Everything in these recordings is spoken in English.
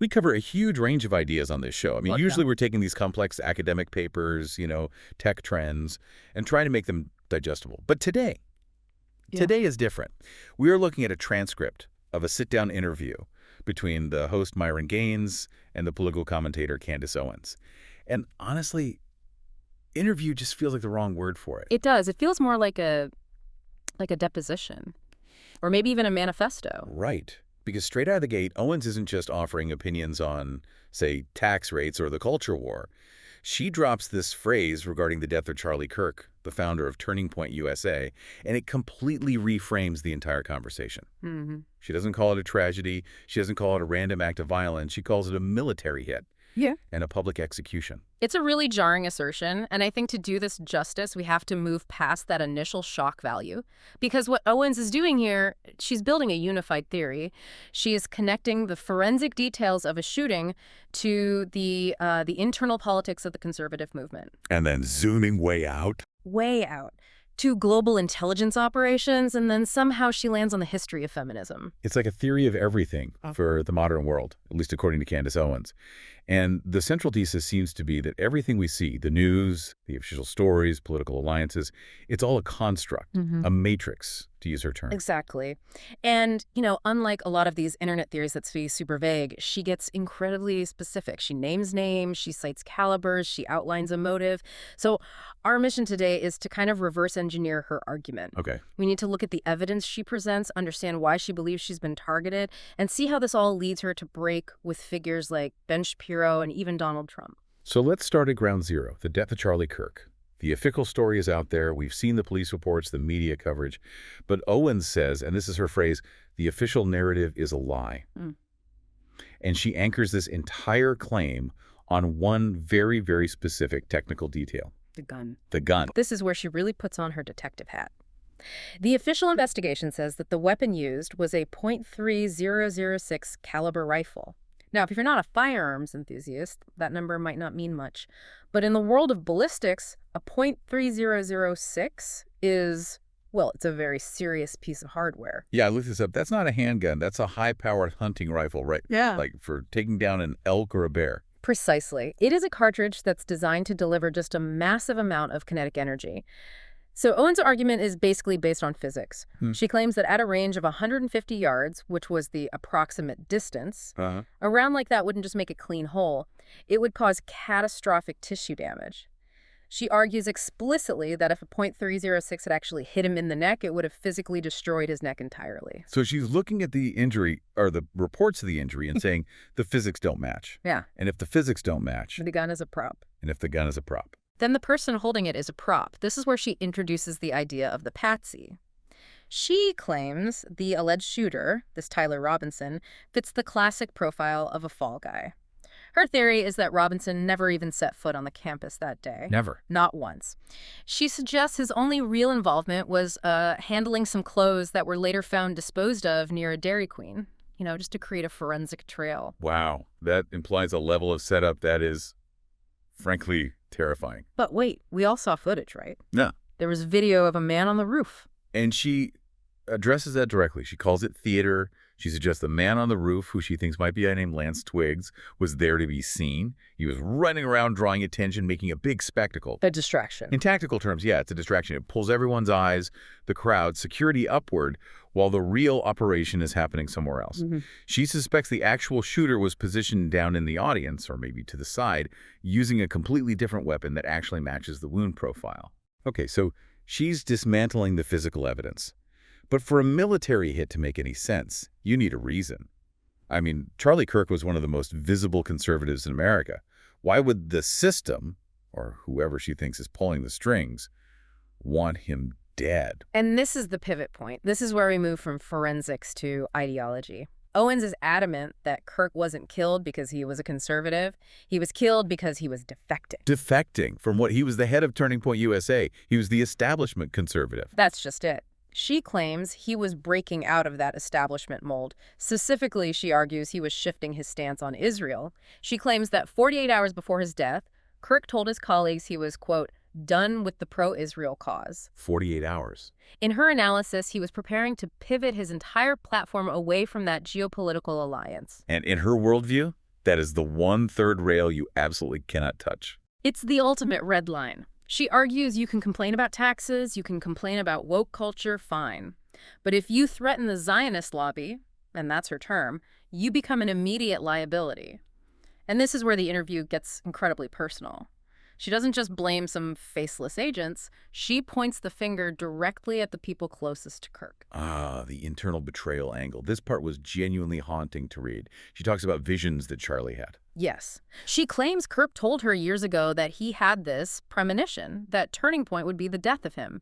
We cover a huge range of ideas on this show. I mean, usually we're taking these complex academic papers, tech trends, and trying to make them digestible. But today is different. We are looking at a transcript of a sit-down interview between the host Myron and the political commentator Candace Owens. And honestly, interview just feels like the wrong word for it. It does. It feels more like a deposition, or maybe even a manifesto. Right. Because straight out of the gate, Owens isn't just offering opinions on, say, tax rates or the culture war. She drops this phrase regarding the death of Charlie Kirk, the founder of Turning Point USA, and it completely reframes the entire conversation. Mm-hmm. She doesn't call it a tragedy. She doesn't call it a random act of violence. She calls it a military hit. Yeah. And a public execution. It's a really jarring assertion, and I think to do this justice, we have to move past that initial shock value. Because what Owens is doing here, she's building a unified theory. She is connecting the forensic details of a shooting to the internal politics of the conservative movement. And then zooming way out. Way out. To global intelligence operations, and then somehow she lands on the history of feminism. It's like a theory of everything for the modern world, at least according to Candace Owens. And the central thesis seems to be that everything we see, the news, the official stories, political alliances, it's all a construct, a matrix, to use her term. Exactly. And, unlike a lot of these internet theories that be super vague, she gets incredibly specific. She names names, she cites calibers, she outlines a motive. So our mission today is to kind of reverse engineer her argument. Okay. We need to look at the evidence she presents, understand why she believes she's been targeted, and see how this all leads her to break with figures like Ben Shapiro and even Donald Trump. So let's start at ground zero, the death of Charlie Kirk. The official story is out there. We've seen the police reports, the media coverage. But Owens says, and this is her phrase, the official narrative is a lie. And she anchors this entire claim on one very, very specific technical detail. The gun. The gun. This is where she really puts on her detective hat. The official investigation says that the weapon used was a .3006 caliber rifle. Now, if you're not a firearms enthusiast, that number might not mean much. But in the world of ballistics, a .3006 is, well, it's a very serious piece of hardware. Yeah, I looked this up. That's not a handgun. That's a high-powered hunting rifle, right? Yeah. Like for taking down an elk or a bear. Precisely. It is a cartridge that's designed to deliver just a massive amount of kinetic energy. So Owens' argument is basically based on physics. She claims that at a range of 150 yards, which was the approximate distance, a round like that wouldn't just make a clean hole. It would cause catastrophic tissue damage. She argues explicitly that if a .306 had actually hit him in the neck, it would have physically destroyed his neck entirely. So she's looking at the injury, or the reports of the injury, and saying the physics don't match. Yeah. And if the physics don't match... The gun is a prop. And if the gun is a prop. Then the person holding it is a prop. This is where she introduces the idea of the patsy. She claims the alleged shooter, this Tyler Robinson, fits the classic profile of a fall guy. Her theory is that Robinson never even set foot on the campus that day. Never. Not once. She suggests his only real involvement was handling some clothes that were later found disposed of near a Dairy Queen, just to create a forensic trail. Wow. That implies a level of setup that is, frankly, terrifying. But wait, we all saw footage, right? Yeah. There was video of a man on the roof. And she addresses that directly. She calls it theater. She suggests the man on the roof, who she thinks might be a guy named Lance Twiggs, was there to be seen. He was running around, drawing attention, making a big spectacle. A distraction. In tactical terms, yeah, it's a distraction. It pulls everyone's eyes, the crowd, security upward, while the real operation is happening somewhere else. She suspects the actual shooter was positioned down in the audience, or maybe to the side, using a completely different weapon that actually matches the wound profile. Okay, so she's dismantling the physical evidence. But for a military hit to make any sense, you need a reason. I mean, Charlie Kirk was one of the most visible conservatives in America. Why would the system, or whoever she thinks is pulling the strings, want him dead? And this is the pivot point. This is where we move from forensics to ideology. Owens is adamant that Kirk wasn't killed because he was a conservative. He was killed because he was defecting. Defecting from what? He was the head of Turning Point USA. He was the establishment conservative. That's just it. She claims he was breaking out of that establishment mold. Specifically, she argues he was shifting his stance on Israel. She claims that 48 hours before his death, Kirk told his colleagues he was, quote, done with the pro-Israel cause. 48 hours. In her analysis, he was preparing to pivot his entire platform away from that geopolitical alliance. And in her worldview, That is the one third rail you absolutely cannot touch. It's the ultimate red line. She argues you can complain about taxes, you can complain about woke culture, fine. But if you threaten the Zionist lobby, and that's her term, you become an immediate liability. And this is where the interview gets incredibly personal. She doesn't just blame some faceless agents, she points the finger directly at the people closest to Kirk. Ah, the internal betrayal angle. This part was genuinely haunting to read. She talks about visions that Charlie had. Yes. She claims Kirk told her years ago that he had this premonition, that turning point would be the death of him.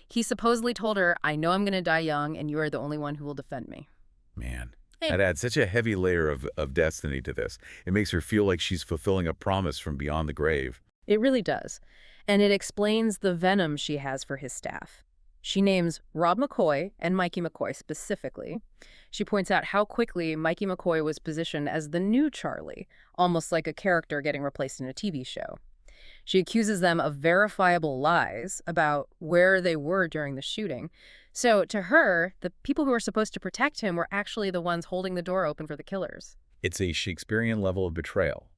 He supposedly told her, I know I'm going to die young, and you are the only one who will defend me. Man, that adds such a heavy layer of destiny to this. It makes her feel like she's fulfilling a promise from beyond the grave. It really does. And it explains the venom she has for his staff. She names Rob McCoy and Mikey McCoy specifically. She points out how quickly Mikey McCoy was positioned as the new Charlie, almost like a character getting replaced in a TV show. She accuses them of verifiable lies about where they were during the shooting. So to her, the people who were supposed to protect him were actually the ones holding the door open for the killers. It's a Shakespearean level of betrayal.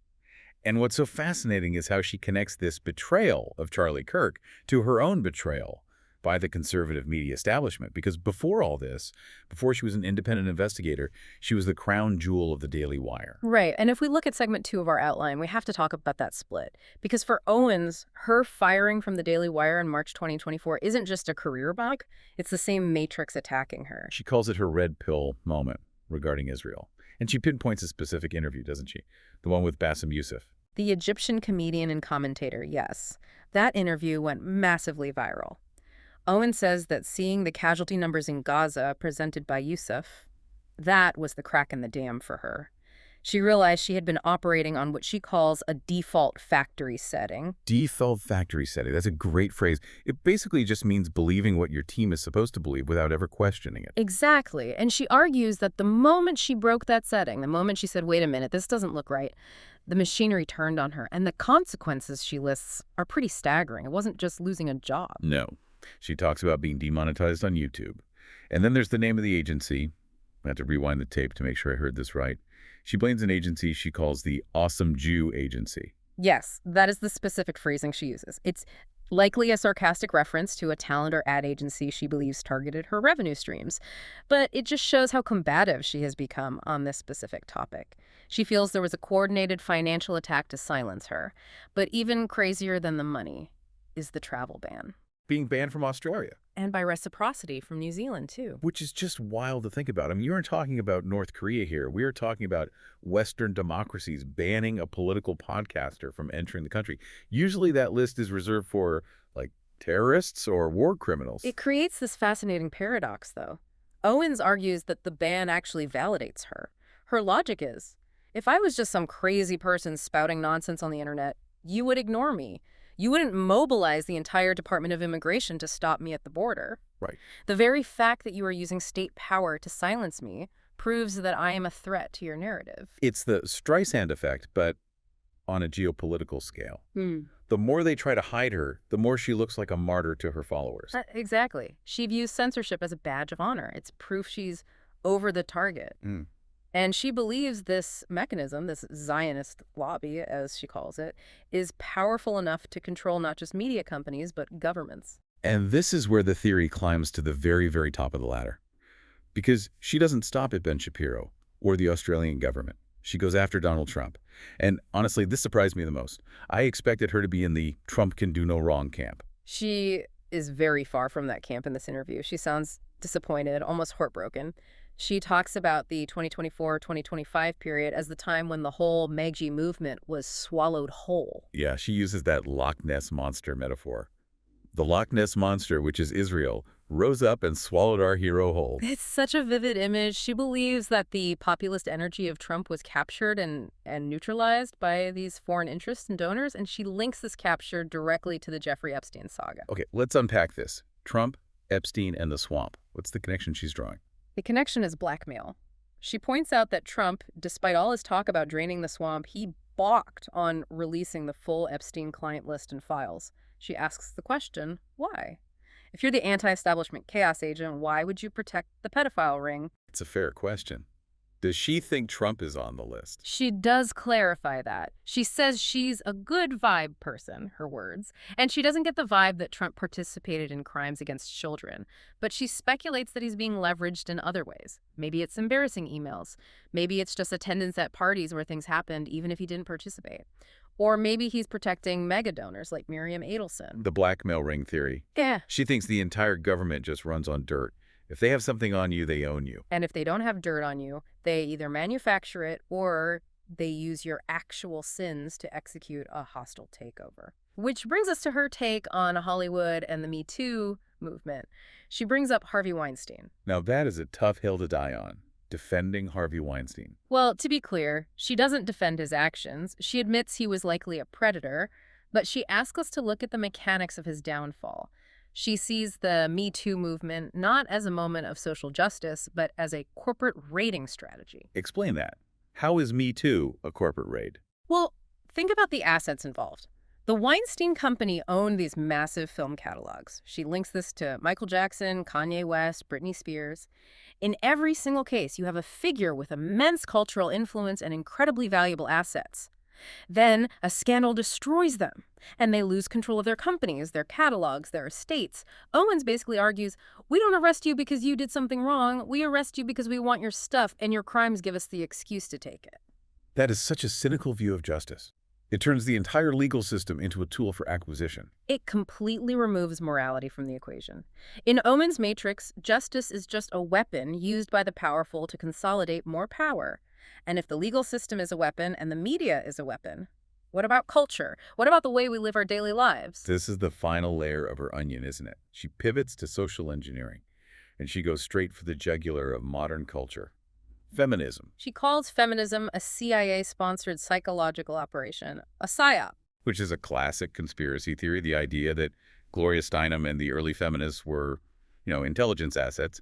And what's so fascinating is how she connects this betrayal of Charlie Kirk to her own betrayal by the conservative media establishment. Because before all this, before she was an independent investigator, she was the crown jewel of the Daily Wire. Right. And if we look at segment 2 of our outline, we have to talk about that split. Because for Owens, her firing from the Daily Wire in March 2024 isn't just a career bug. It's the same matrix attacking her. She calls it her red pill moment regarding Israel. And she pinpoints a specific interview, doesn't she? The one with Bassem Youssef. The Egyptian comedian and commentator, yes. That interview went massively viral. Owen says that seeing the casualty numbers in Gaza presented by Youssef, that was the crack in the dam for her. She realized she had been operating on what she calls a default factory setting. Default factory setting. That's a great phrase. It basically just means believing what your team is supposed to believe without ever questioning it. Exactly. And she argues that the moment she broke that setting, the moment she said, wait a minute, this doesn't look right, the machinery turned on her. And the consequences she lists are pretty staggering. It wasn't just losing a job. No. She talks about being demonetized on YouTube. And then there's the name of the agency. I have to rewind the tape to make sure I heard this right. She blames an agency she calls the Awesome Jew Agency. Yes, that is the specific phrasing she uses. It's likely a sarcastic reference to a talent or ad agency she believes targeted her revenue streams. But it just shows how combative she has become on this specific topic. She feels there was a coordinated financial attack to silence her. But even crazier than the money is the travel ban. Being banned from Australia. And by reciprocity from New Zealand, too. Which is just wild to think about. I mean, you aren't talking about North Korea here. We are talking about Western democracies banning a political podcaster from entering the country. Usually that list is reserved for, like, terrorists or war criminals. It creates this fascinating paradox, though. Owens argues that the ban actually validates her. Her logic is, if I was just some crazy person spouting nonsense on the internet, you would ignore me. You wouldn't mobilize the entire Department of Immigration to stop me at the border. Right. The very fact that you are using state power to silence me proves that I am a threat to your narrative. It's the Streisand effect, but on a geopolitical scale. The more they try to hide her, the more she looks like a martyr to her followers. Exactly. She views censorship as a badge of honor. It's proof she's over the target. And she believes this mechanism, this Zionist lobby, as she calls it, is powerful enough to control not just media companies, but governments. And this is where the theory climbs to the very, very top of the ladder. Because she doesn't stop at Ben Shapiro or the Australian government. She goes after Donald Trump. And honestly, this surprised me the most. I expected her to be in the Trump can do no wrong camp. She is very far from that camp in this interview. She sounds disappointed, almost heartbroken. She talks about the 2024-2025 period as the time when the whole MAGG movement was swallowed whole. Yeah, she uses that Loch Ness Monster metaphor. The Loch Ness Monster, which is Israel, rose up and swallowed our hero whole. It's such a vivid image. She believes that the populist energy of Trump was captured and neutralized by these foreign interests and donors, and she links this capture directly to the Jeffrey Epstein saga. Okay, let's unpack this. Trump, Epstein, and the swamp. What's the connection she's drawing? The connection is blackmail. She points out that Trump, despite all his talk about draining the swamp, he balked on releasing the full Epstein client list and files. She asks the question, why? If you're the anti-establishment chaos agent, why would you protect the pedophile ring? It's a fair question. Does she think Trump is on the list? She does clarify that. She says she's a good vibe person, her words, and she doesn't get the vibe that Trump participated in crimes against children, but she speculates that he's being leveraged in other ways. Maybe it's embarrassing emails. Maybe it's just attendance at parties where things happened even if he didn't participate. Or maybe he's protecting mega donors like Miriam Adelson. The blackmail ring theory. Yeah. She thinks the entire government just runs on dirt. If they have something on you, they own you. And if they don't have dirt on you, they either manufacture it or they use your actual sins to execute a hostile takeover. Which brings us to her take on Hollywood and the Me Too movement. She brings up Harvey Weinstein. Now that is a tough hill to die on, defending Harvey Weinstein. Well, to be clear, she doesn't defend his actions. She admits he was likely a predator, but she asks us to look at the mechanics of his downfall. She sees the Me Too movement not as a moment of social justice, but as a corporate raiding strategy. Explain that. How is Me Too a corporate raid? Well, think about the assets involved. The Weinstein Company owned these massive film catalogs. She links this to Michael Jackson, Kanye West, Britney Spears. In every single case, you have a figure with immense cultural influence and incredibly valuable assets. Then a scandal destroys them, and they lose control of their companies, their catalogs, their estates. Owens basically argues, we don't arrest you because you did something wrong. We arrest you because we want your stuff, and your crimes give us the excuse to take it. That is such a cynical view of justice. It turns the entire legal system into a tool for acquisition. It completely removes morality from the equation. In Owens' matrix, justice is just a weapon used by the powerful to consolidate more power. And if the legal system is a weapon and the media is a weapon, what about culture? What about the way we live our daily lives? This is the final layer of her onion, isn't it? She pivots to social engineering, and she goes straight for the jugular of modern culture. Feminism. She calls feminism a CIA-sponsored psychological operation, a psyop. Which is a classic conspiracy theory, the idea that Gloria Steinem and the early feminists were, intelligence assets.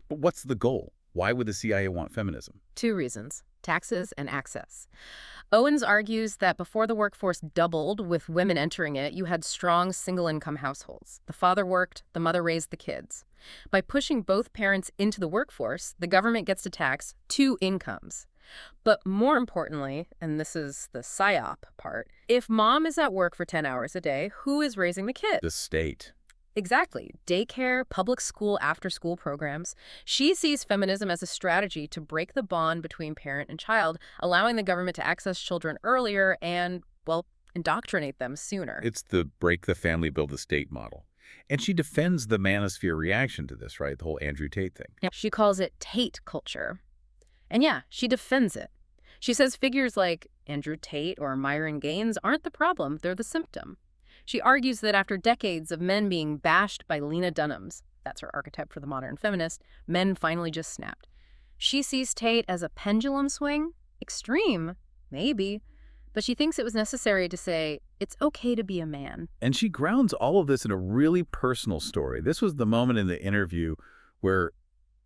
But what's the goal? Why would the CIA want feminism? 2 reasons: taxes and access. Owens argues that before the workforce doubled with women entering it, you had strong single-income households. The father worked, the mother raised the kids. By pushing both parents into the workforce, the government gets to tax 2 incomes. But more importantly, and this is the psyop part, if mom is at work for 10 hours a day, who is raising the kid? The state. Exactly. Daycare, public school, after-school programs. She sees feminism as a strategy to break the bond between parent and child, allowing the government to access children earlier and, indoctrinate them sooner. It's the break the family, build the state model. And she defends the manosphere reaction to this, right? The whole Andrew Tate thing. Yep. She calls it Tate culture. And yeah, she defends it. She says figures like Andrew Tate or Myron Gaines aren't the problem, they're the symptom. She argues that after decades of men being bashed by Lena Dunham's, that's her archetype for the modern feminist, men finally just snapped. She sees Tate as a pendulum swing. Extreme, maybe. But she thinks it was necessary to say, it's okay to be a man. And she grounds all of this in a really personal story. This was the moment in the interview where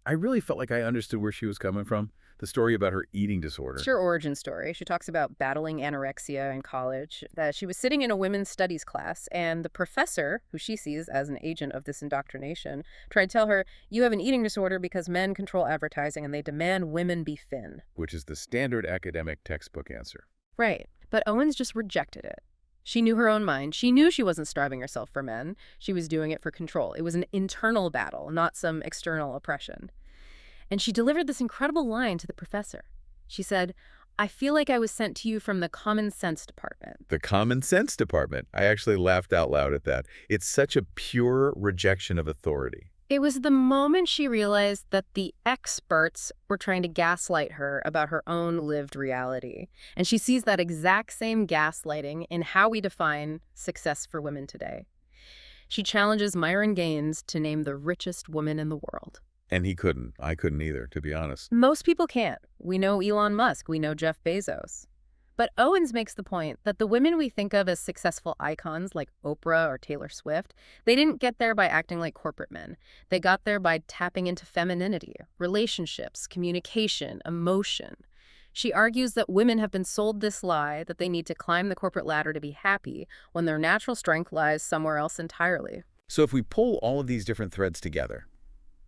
I really felt like I understood where she was coming from. The story about her eating disorder. It's her origin story. She talks about battling anorexia in college. That she was sitting in a women's studies class, and the professor, who she sees as an agent of this indoctrination, tried to tell her, you have an eating disorder because men control advertising and they demand women be thin. Which is the standard academic textbook answer. Right. But Owens just rejected it. She knew her own mind. She knew she wasn't starving herself for men. She was doing it for control. It was an internal battle, not some external oppression. And she delivered this incredible line to the professor. She said, I feel like I was sent to you from the common sense department. The common sense department. I actually laughed out loud at that. It's such a pure rejection of authority. It was the moment she realized that the experts were trying to gaslight her about her own lived reality. And she sees that exact same gaslighting in how we define success for women today. She challenges Myron Gaines to name the richest woman in the world. And he couldn't. I couldn't either, to be honest. Most people can't. We know Elon Musk. We know Jeff Bezos. But Owens makes the point that the women we think of as successful icons like Oprah or Taylor Swift, they didn't get there by acting like corporate men. They got there by tapping into femininity, relationships, communication, emotion. She argues that women have been sold this lie that they need to climb the corporate ladder to be happy when their natural strength lies somewhere else entirely. So if we pull all of these different threads together,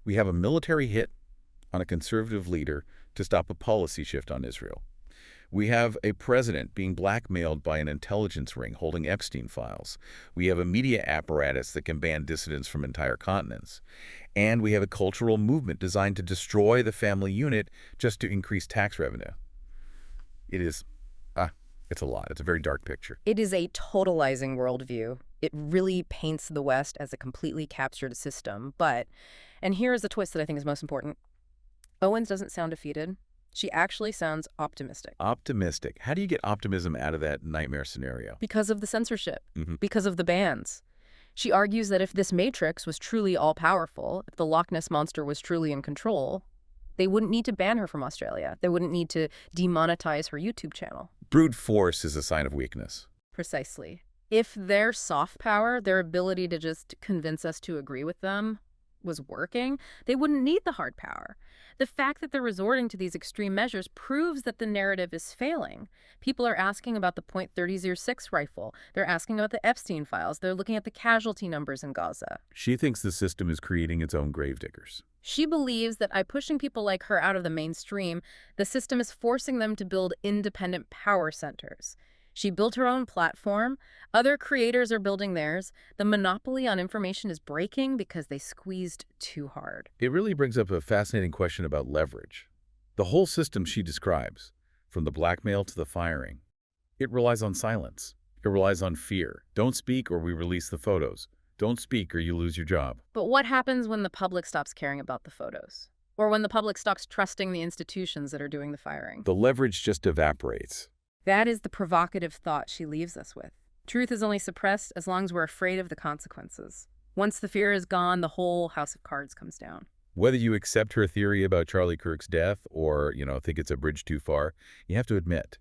we have a military hit on a conservative leader to stop a policy shift on Israel. We have a president being blackmailed by an intelligence ring holding Epstein files. We have a media apparatus that can ban dissidents from entire continents. And we have a cultural movement designed to destroy the family unit just to increase tax revenue. It is, it's a lot. It's a very dark picture. It is a totalizing worldview. It really paints the West as a completely captured system. But, and here is the twist that I think is most important, Owens doesn't sound defeated. She actually sounds optimistic. Optimistic. How do you get optimism out of that nightmare scenario? Because of the censorship, because of the bans. She argues that if this matrix was truly all-powerful, if the Loch Ness Monster was truly in control, they wouldn't need to ban her from Australia. They wouldn't need to demonetize her YouTube channel. Brute force is a sign of weakness. Precisely. If their soft power, their ability to just convince us to agree with them, was working, they wouldn't need the hard power. The fact that they're resorting to these extreme measures proves that the narrative is failing. People are asking about the .30-06 rifle. They're asking about the Epstein files. They're looking at the casualty numbers in Gaza. She thinks the system is creating its own gravediggers. She believes that by pushing people like her out of the mainstream, the system is forcing them to build independent power centers. She built her own platform. Other creators are building theirs. The monopoly on information is breaking because they squeezed too hard. It really brings up a fascinating question about leverage. The whole system she describes, from the blackmail to the firing, it relies on silence. It relies on fear. Don't speak or we release the photos. Don't speak or you lose your job. But what happens when the public stops caring about the photos? Or when the public stops trusting the institutions that are doing the firing? The leverage just evaporates. That is the provocative thought she leaves us with. Truth is only suppressed as long as we're afraid of the consequences. Once the fear is gone, the whole house of cards comes down. Whether you accept her theory about Charlie Kirk's death or, think it's a bridge too far, you have to admit,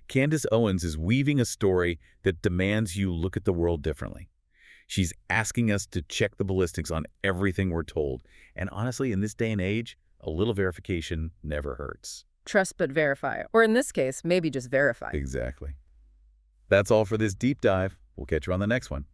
Candace Owens is weaving a story that demands you look at the world differently. She's asking us to check the ballistics on everything we're told. And honestly, in this day and age, a little verification never hurts. Trust but verify. Or in this case, maybe just verify. Exactly. That's all for this deep dive. We'll catch you on the next one.